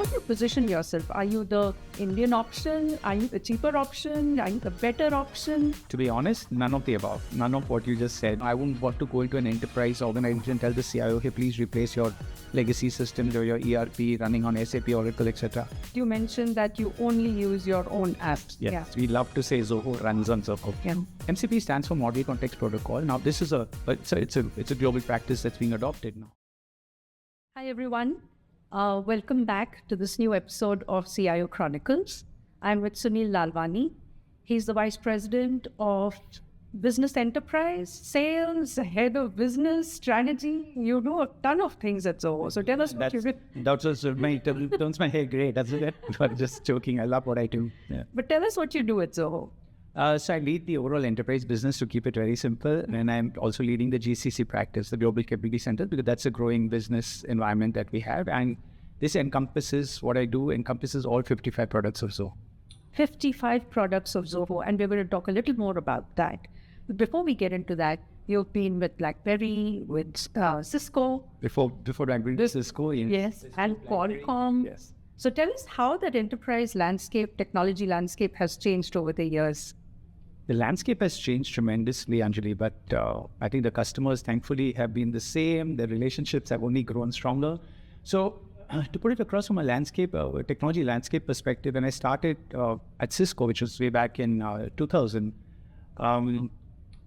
do you position yourself? Are you the Indian option? Are you the cheaper option? Are you the better option? To be honest, none of the above. None of what you just said. I wouldn't want to go into an enterprise organization and tell the CIO, hey, please replace your legacy systems or your ERP running on SAP, Oracle, etc. You mentioned that you only use your own apps. Yes, Yeah. we love to say Zoho runs on Zoho. Yeah. MCP stands for Model Context Protocol. Now, this is it's a global practice that's being adopted now. Hi, everyone. Welcome back to this new episode of CIO Chronicles. I'm with Sunil Lalvani. He's the Vice President of Business Enterprise, Sales, Head of Business Strategy. You do a ton of things at Zoho. So tell us what you do. Turns my hair gray, doesn't it? But just joking. I love what I do. Yeah. But tell us what you do at Zoho. So I lead the overall enterprise business, to keep it very simple. And I'm also leading the GCC practice, the Global Capability Center, because that's a growing business environment that we have. And this encompasses, what I do encompasses all 55 products of Zoho. 55 products of Zoho, and we're going to talk a little more about that. But before we get into that, you've been with BlackBerry, with Cisco. Before BlackBerry, Cisco. Yes, and Qualcomm. Yes. So tell us how that enterprise landscape, technology landscape has changed over the years. The landscape has changed tremendously, Anjali, but I think the customers, thankfully, have been the same. The relationships have only grown stronger. So to put it across from a technology landscape perspective, when I started at Cisco, which was way back in 2000,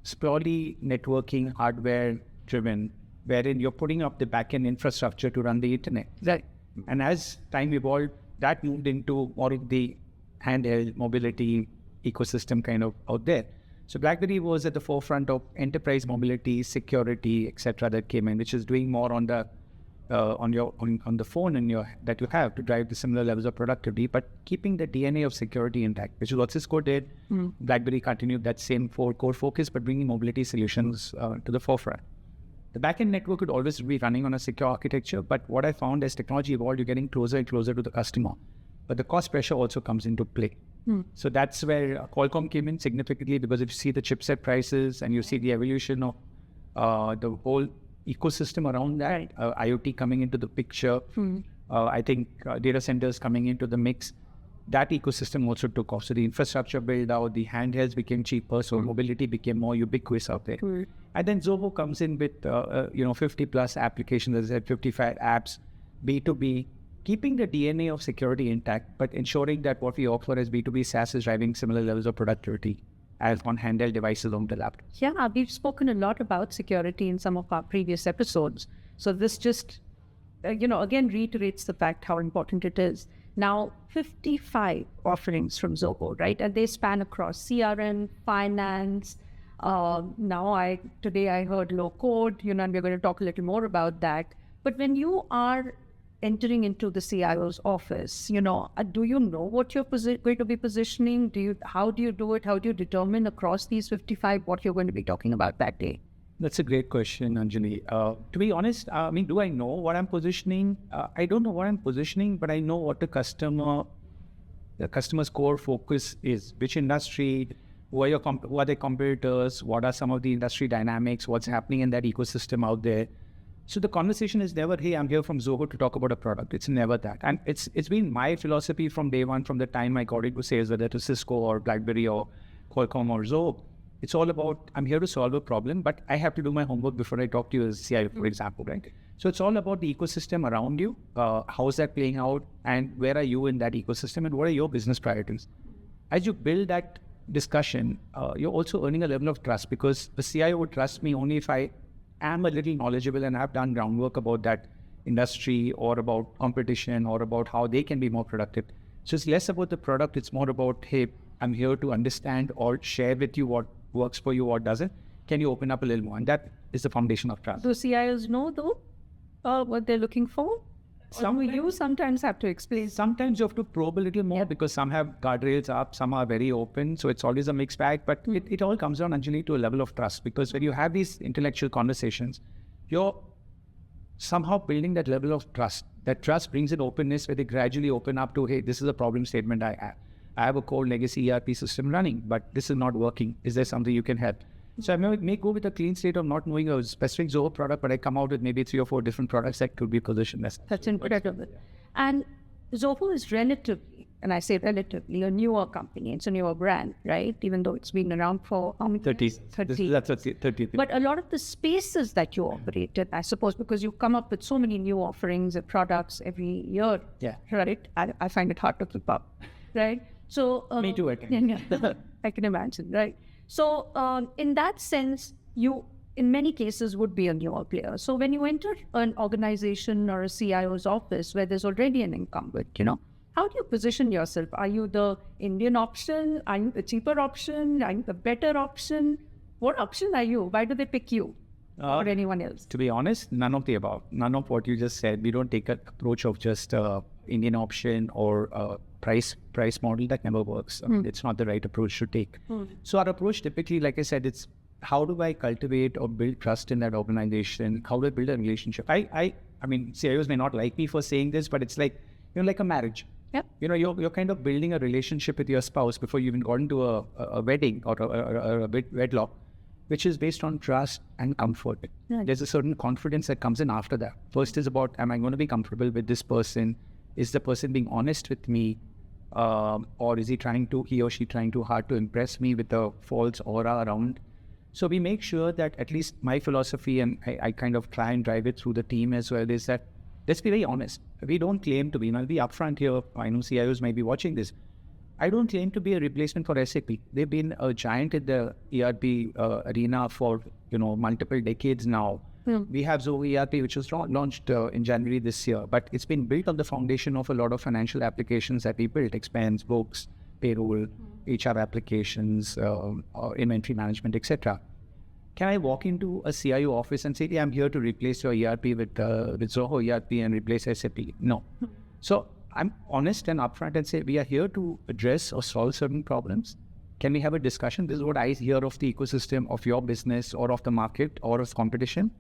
it's purely networking, hardware driven, wherein you're putting up the back-end infrastructure to run the internet. Right. And as time evolved, that moved into more of the handheld mobility ecosystem kind of out there. So BlackBerry was at the forefront of enterprise mobility, security, etc. that came in, which is doing more on the on the phone that you have to drive the similar levels of productivity, but keeping the DNA of security intact, which is what Cisco did. BlackBerry continued that same core focus, but bringing mobility solutions to the forefront. The backend network would always be running on a secure architecture, but what I found as technology evolved, you're getting closer and closer to the customer. But the cost pressure also comes into play. So that's where Qualcomm came in significantly, because if you see the chipset prices and you see the evolution of the whole ecosystem around that, IoT coming into the picture, I think data centers coming into the mix, that ecosystem also took off. So the infrastructure build out, the handhelds became cheaper, so mobility became more ubiquitous out there. And then Zoho comes in with 50 plus applications, as I said, 55 apps, B2B, keeping the DNA of security intact, but ensuring that what we offer as B2B SaaS is driving similar levels of productivity as on handheld devices on the laptop. Yeah, we've spoken a lot about security in some of our previous episodes. So this just, again reiterates the fact how important it is. Now, 55 offerings from Zoho, right? And they span across CRM, finance. Today I heard low code, and we're going to talk a little more about that. But when you are entering into the CIO's office, do you know what you're going to be positioning? How do you do it? How do you determine across these 55 what you're going to be talking about that day? That's a great question, Anjali. To be honest, do I know what I'm positioning? I don't know what I'm positioning, but I know what the customer's core focus is. Which industry, who are their competitors, what are some of the industry dynamics, what's happening in that ecosystem out there. So the conversation is never, hey, I'm here from Zoho to talk about a product. It's never that. And it's been my philosophy from day one, from the time I got into sales, whether to Cisco or BlackBerry or Qualcomm or Zoho. It's all about, I'm here to solve a problem, but I have to do my homework before I talk to you as CIO, for example, right? So it's all about the ecosystem around you. How is that playing out? And where are you in that ecosystem? And what are your business priorities? As you build that discussion, you're also earning a level of trust, because the CIO would trust me only if I am a little knowledgeable and I've done groundwork about that industry or about competition or about how they can be more productive. So it's less about the product. It's more about, hey, I'm here to understand or share with you what works for you, what doesn't. Can you open up a little more? And that is the foundation of trust. Do CIOs know though what they're looking for? You sometimes have to explain. Sometimes you have to probe a little more, because some have guardrails up, some are very open. So it's always a mixed bag, but it all comes down, Anjali, to a level of trust, because when you have these intellectual conversations, you're somehow building that level of trust. That trust brings in openness, where they gradually open up to, hey, this is a problem statement I have. I have a core legacy ERP system running, but this is not working. Is there something you can help? So I may go with a clean slate of not knowing a specific Zoho product, but I come out with maybe 3 or 4 different products that could be positioned as. That's incredible. And Zoho is relatively, and I say relatively, a newer company. It's a newer brand, right? Even though it's been around for how many 30. years? 30. That's 30. But a lot of the spaces that you operate in, I suppose, because you come up with so many new offerings and products every year, Yeah. right? I find it hard to keep up, right? So Me too, I can. yeah, I can imagine, right? So in that sense, you, in many cases, would be a newer player. So when you enter an organization or a CIO's office where there's already an incumbent, how do you position yourself? Are you the Indian option? Are you the cheaper option? Are you the better option? What option are you? Why do they pick you or anyone else? To be honest, none of the above. None of what you just said. We don't take an approach of just Indian option or price model. That never works. It's not the right approach to take. So our approach typically, like I said, it's how do I cultivate or build trust in that organization? How do I build a relationship? I mean, CIOs may not like me for saying this, but it's like, like a marriage. Yep. You're kind of building a relationship with your spouse before you even got into a wedding or a wedlock, which is based on trust and comfort. Right. There's a certain confidence that comes in after that. First is about, am I going to be comfortable with this person? Is the person being honest with me? Or is he or she trying too hard to impress me with a false aura around? So we make sure that, at least my philosophy, and I kind of try and drive it through the team as well, is that let's be very honest. We don't claim to be, I'll be upfront here. I know CIOs might be watching this. I don't claim to be a replacement for SAP. They've been a giant in the ERP arena for, multiple decades now. We have Zoho ERP, which was launched in January this year, but it's been built on the foundation of a lot of financial applications that we built: expense, books, payroll, HR applications, inventory management, etc. Can I walk into a CIO office and say, I'm here to replace your ERP with Zoho ERP and replace SAP? No. So I'm honest and upfront and say, we are here to address or solve certain problems. Can we have a discussion? This is what I hear of the ecosystem of your business or of the market or of competition.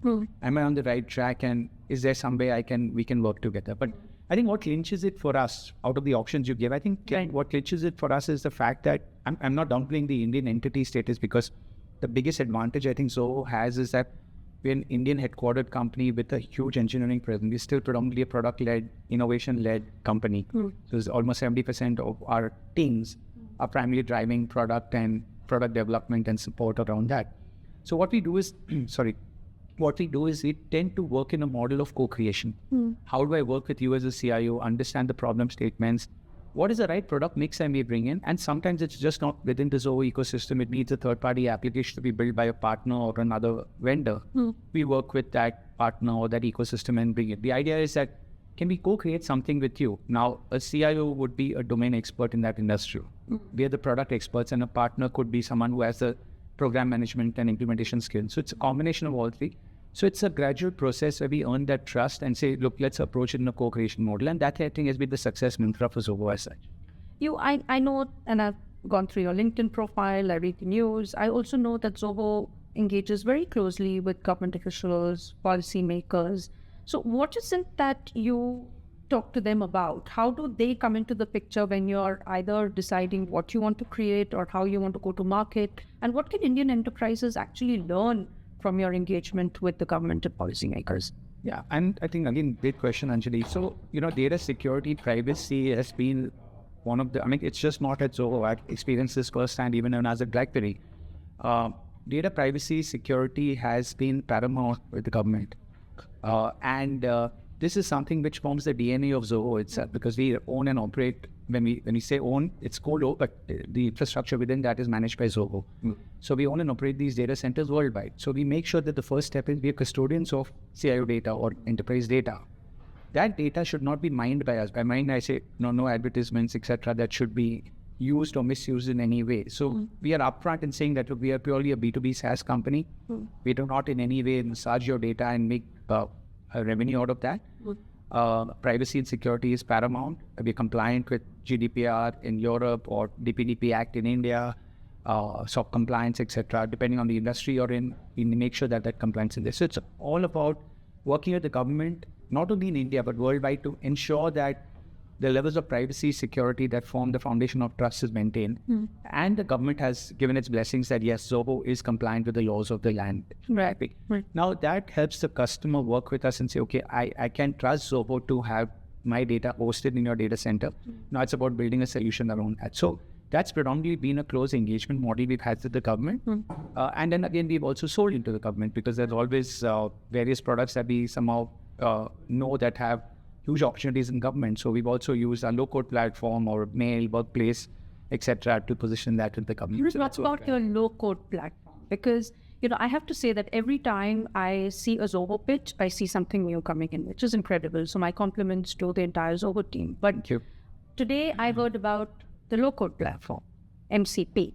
Am I on the right track? And is there some way we can work together? But I think what clinches it for us, out of the options you gave, I think what clinches it for us is the fact that I'm not downplaying the Indian entity status, because the biggest advantage I think Zoho has is that we're an Indian headquartered company with a huge engineering presence. We're still predominantly a product-led, innovation-led company. So it's almost 70% of our teams are primarily driving product and product development and support around that. So what we do is, we tend to work in a model of co-creation. How do I work with you as a CIO, understand the problem statements? What is the right product mix I may bring in? And sometimes it's just not within the Zoho ecosystem. It needs a third-party application to be built by a partner or another vendor. We work with that partner or that ecosystem and bring it. The idea is that, can we co-create something with you? Now, a CIO would be a domain expert in that industry. We are the product experts, and a partner could be someone who has the program management and implementation skills. So it's a combination of all three. So it's a gradual process where we earn that trust and say, look, let's approach it in a co-creation model. And that, I think, has been the success mantra for Zoho as such. I know, and I've gone through your LinkedIn profile, I read the news. I also know that Zoho engages very closely with government officials, policymakers. So what is it that you talk to them about? How do they come into the picture when you're either deciding what you want to create or how you want to go to market? And what can Indian enterprises actually learn from your engagement with the government and policymakers? Yeah, and I think, again, great question, Anjali. So, data security, privacy has been one of the, it's just not at Zoho. I've experienced this firsthand, even when I was at BlackBerry. Data privacy, security has been paramount with the government. And this is something which forms the DNA of Zoho itself, because we own and operate. When we say own, it's co-lo, but the infrastructure within that is managed by Zoho. So we own and operate these data centers worldwide. So we make sure that the first step is we are custodians of CIO data or enterprise data. That data should not be mined by us. By mine, I say no advertisements, etc., that should be used or misused in any way. So we are upfront in saying that we are purely a B2B SaaS company. We do not in any way massage your data and make a revenue out of that. Privacy and security is paramount. We are compliant with GDPR in Europe or DPDP Act in India, SOC compliance, etc. Depending on the industry you're in, we make sure that compliance is there. So it's all about working with the government, not only in India, but worldwide, to ensure that the levels of privacy, security that form the foundation of trust is maintained. And the government has given its blessings that, yes, Zoho is compliant with the laws of the land. Right. Now, that helps the customer work with us and say, okay, I can trust Zoho to have my data hosted in your data center. Now it's about building a solution around that. So that's predominantly been a close engagement model we've had with the government. And then again, we've also sold into the government because there's always various products that we somehow know that have huge opportunities in government. So we've also used a low-code platform or mail, workplace, etc., to position that with the government. So what about your low-code platform? Because I have to say that every time I see a Zoho pitch, I see something new coming in, which is incredible. So my compliments to the entire Zoho team. But Thank you. Today I heard about the low-code platform, MCP.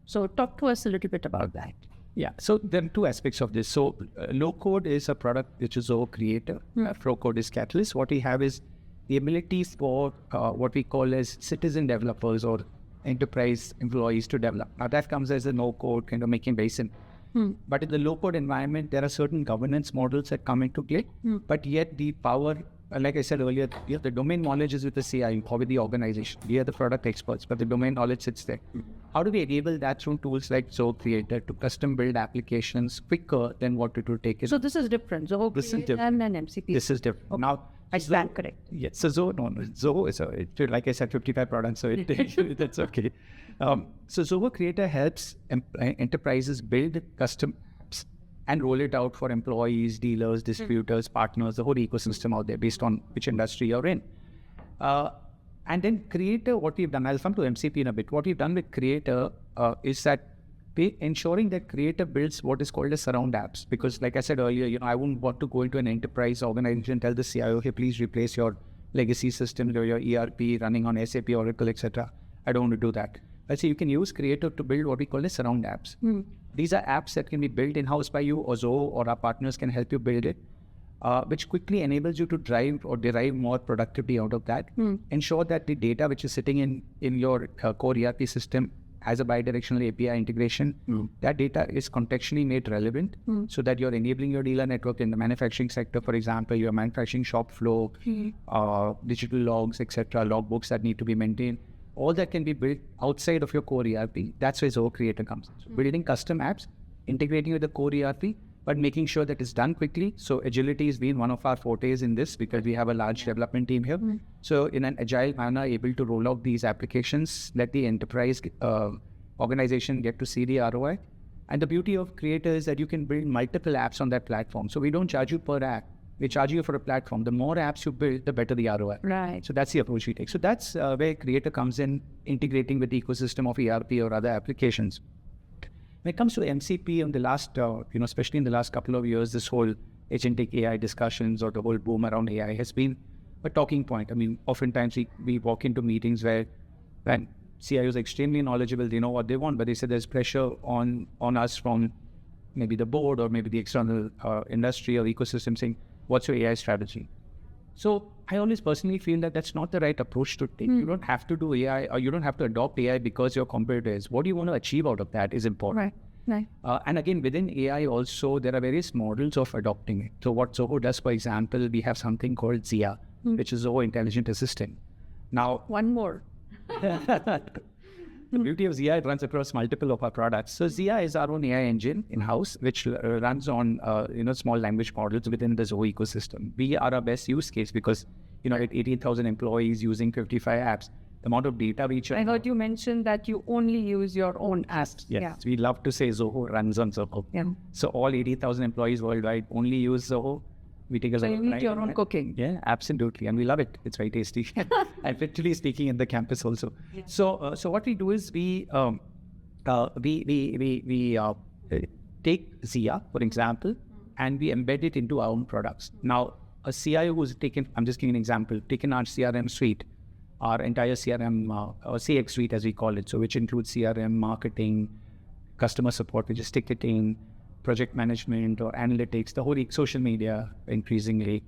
So talk to us a little bit about that. Yeah, so there are two aspects of this. So low code is a product which is Zoho Creator. Pro code is Catalyst. What we have is the ability for what we call as citizen developers or enterprise employees to develop. Now that comes as a no code, kind of making very simple. But in the low code environment, there are certain governance models that come into play. But yet the power, like I said earlier, the domain knowledge is with the CIO or with the organization. We are the product experts, but the domain knowledge sits there. How do we enable that through tools like Zoho Creator to custom build applications quicker than what it would take? So this is different. Zoho Creator and MCP. This is different. Okay. Now, is that correct? Yes. So Zoho is like I said, 55 products. So that's okay. So Zoho Creator helps enterprises build custom apps and roll it out for employees, dealers, distributors, partners, the whole ecosystem out there based on which industry you're in. And then Creator, what we've done, I'll come to MCP in a bit. What we've done with Creator is that ensuring that Creator builds what is called as surround apps. Because like I said earlier, I wouldn't want to go into an enterprise organization and tell the CIO, hey, please replace your legacy systems or your ERP running on SAP, Oracle, etc. I don't want to do that. I say you can use Creator to build what we call as surround apps. These are apps that can be built in-house by you, or Zoho or our partners can help you build it, which quickly enables you to drive or derive more productivity out of that. Ensure that the data which is sitting in your core ERP system has a bidirectional API integration. That data is contextually made relevant so that you're enabling your dealer network in the manufacturing sector, for example, your manufacturing shop flow, digital logs, etc., logbooks that need to be maintained. All that can be built outside of your core ERP. That's where Zoho Creator comes in. So building custom apps, integrating with the core ERP, but making sure that it's done quickly. So agility has been one of our fortes in this because we have a large development team here. So in an agile manner, able to roll out these applications, let the enterprise organization get to see the ROI. And the beauty of Creator is that you can build multiple apps on that platform. So we don't charge you per app. We charge you for a platform. The more apps you build, the better the ROI. Right. So that's the approach we take. So that's where Creator comes in, integrating with the ecosystem of ERP or other applications. When it comes to MCP, in the last, especially in the last couple of years, this whole agentic AI discussions or the whole boom around AI has been a talking point. I mean, oftentimes we walk into meetings where CIOs are extremely knowledgeable, they know what they want, but they say there's pressure on us from maybe the board or maybe the external industry or ecosystem saying, what's your AI strategy? So I always personally feel that that's not the right approach to take. You don't have to do AI or you don't have to adopt AI because your competitor is. What do you want to achieve out of that is important. Right. And again, within AI also, there are various models of adopting it. So what Zoho does, for example, we have something called ZIA, which is Zoho Intelligent Assistant. Now, one more. The beauty of ZIA, it runs across multiple of our products. So ZIA is our own AI engine in-house, which runs on small language models within the Zoho ecosystem. We are our best use case because at 18,000 employees using 55 apps, the amount of data we I heard you mention that you only use your own apps. Yes, we love to say Zoho runs on Zoho. So all 80,000 employees worldwide only use Zoho. We take a so you eat your own cooking. Yeah, absolutely, and we love it. It's very tasty. And literally speaking, in the campus also. Yeah. So what we do is we take ZIA, for example, and we embed it into our own products. Now, a CIO who's taken, I'm just giving an example, taken our CRM suite, our entire CRM or CX suite as we call it, so which includes CRM, marketing, customer support, which is ticketing, project management or analytics, the whole social media increasingly,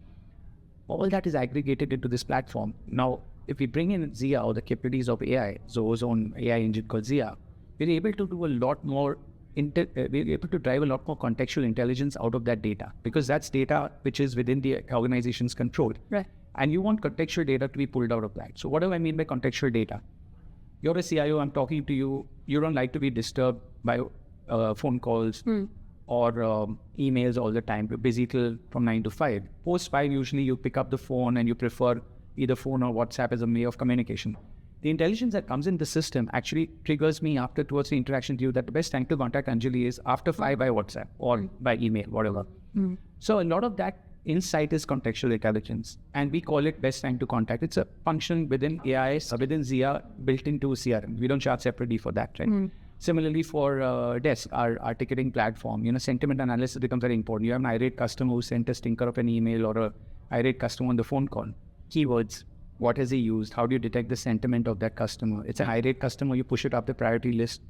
all that is aggregated into this platform. Now, if we bring in ZIA or the capabilities of AI, Zoho's own AI engine called ZIA, we're able to do a lot more, we're able to drive a lot more contextual intelligence out of that data because that's data which is within the organization's control. Right. And you want contextual data to be pulled out of that. So what do I mean by contextual data? You're a CIO, I'm talking to you, you don't like to be disturbed by phone calls, or emails all the time. You're busy till from 9 to 5. Post 5, usually you pick up the phone and you prefer either phone or WhatsApp as a way of communication. The intelligence that comes in the system actually triggers me after towards the interaction with you that the best time to contact Anjali is after 5 by WhatsApp or by email, whatever. So a lot of that insight is contextual intelligence, and we call it best time to contact. It's a function within AI, within Zia, built into CRM. We don't charge separately for that, right? Similarly for Desk, our ticketing platform, sentiment analysis becomes very important. You have an irate customer who sent a stinker of an email or a irate customer on the phone call. Keywords, what has he used? How do you detect the sentiment of that customer? It's an irate customer, you push it up the priority list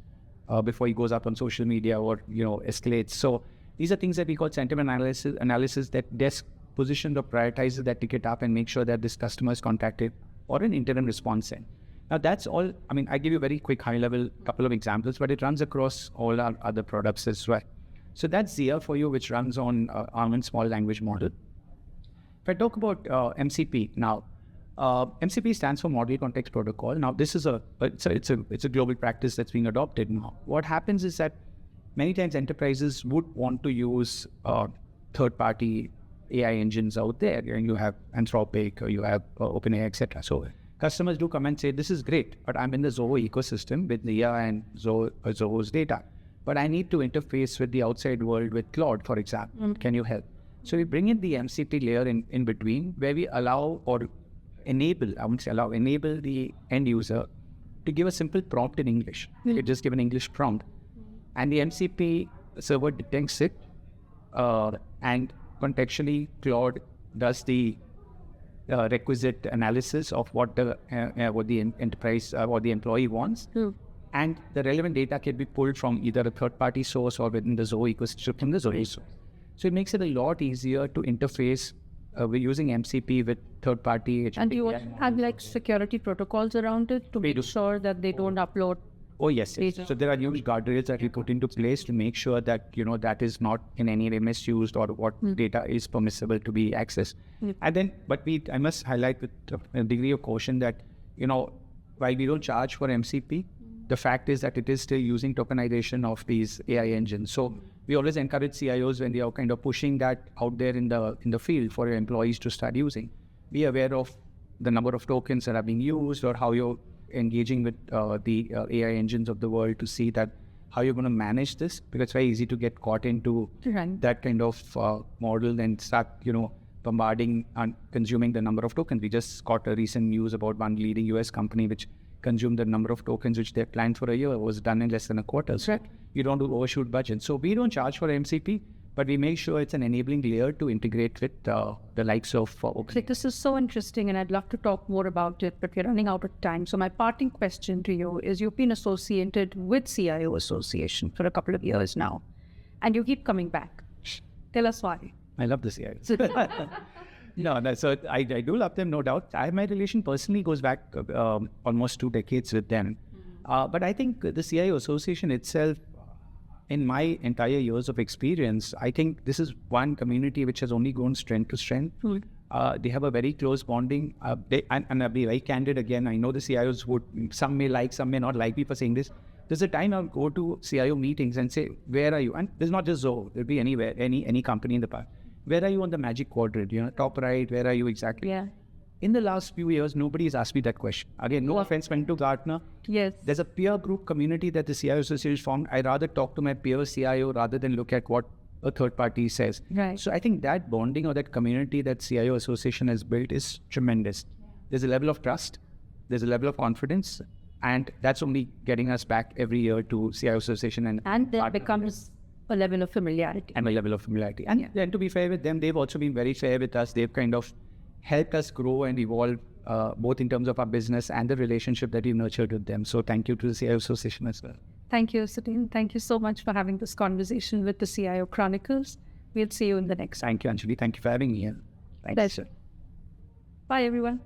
before he goes up on social media or, escalates. So these are things that we call sentiment analysis that Desk positions or prioritizes that ticket up and make sure that this customer is contacted or an interim response sent. Now that's all, I give you a very quick high level couple of examples, but it runs across all our other products as well. So that's Zia for you, which runs on ARM small language model. If I talk about MCP now, MCP stands for Model Context Protocol. Now this is it's a global practice that's being adopted now. What happens is that many times enterprises would want to use third-party AI engines out there. You have Anthropic, or you have OpenAI, etc. So customers do come and say, this is great, but I'm in the Zoho ecosystem with Nia and Zoho's data. But I need to interface with the outside world with Claude, for example. Can you help? So we bring in the MCP layer in between, where we allow or enable, enable the end user to give a simple prompt in English. You just give an English prompt. And the MCP server detects it, and contextually, Claude does the requisite analysis of what the enterprise or the employee wants, and the relevant data can be pulled from either a third-party source or within the Zoho ecosystem from the Zoho source. So it makes it a lot easier to interface we're using MCP with third-party. And you also have security protocols around it to make sure that they don't upload. Oh, yes. So there are huge guardrails that we put into place to make sure that, that is not in any way misused or what data is permissible to be accessed. And then, I must highlight with a degree of caution that, while we don't charge for MCP, the fact is that it is still using tokenization of these AI engines. So we always encourage CIOs when they are kind of pushing that out there in the field for your employees to start using. Be aware of the number of tokens that are being used or how you're engaging with the AI engines of the world to see that how you're going to manage this, because it's very easy to get caught into that kind of model and start, bombarding and consuming the number of tokens. We just got a recent news about one leading US company which consumed the number of tokens which they planned for a year. It was done in less than a quarter. So you don't do overshoot budget. So we don't charge for MCP, but we make sure it's an enabling layer to integrate with the likes of OpenAI. This is so interesting, and I'd love to talk more about it, but we're running out of time. So my parting question to you is, you've been associated with CIO Association for a couple of years now, and you keep coming back. Tell us why. I love the CIO. No, so I do love them, no doubt. My relation personally goes back almost 2 decades with them. But I think the CIO Association itself, in my entire years of experience, I think this is one community which has only grown strength to strength. They have a very close bonding. And I'll be very candid again. I know the CIOs some may like, some may not like me for saying this. There's a time I'll go to CIO meetings and say, where are you? And there's not just Zoho, there'll be anywhere, any company in the past. Where are you on the magic quadrant? Top right, where are you exactly? Yeah. In the last few years, nobody has asked me that question. Again, no offense meant to Gartner. Yes. There's a peer group community that the CIO Association formed. I rather talk to my peer CIO rather than look at what a third party says. Right. So I think that bonding or that community that CIO Association has built is tremendous. There's a level of trust, there's a level of confidence, and that's only getting us back every year to CIO Association. And there becomes a level of familiarity. And then to be fair with them, they've also been very fair with us. They've kind of helped us grow and evolve, both in terms of our business and the relationship that we've nurtured with them. So thank you to the CIO Association as well. Thank you, Sunil. Thank you so much for having this conversation with the CIO Chronicles. We'll see you in the next. Thank you, Anjali. Thank you for having me here. Pleasure. Bye, everyone.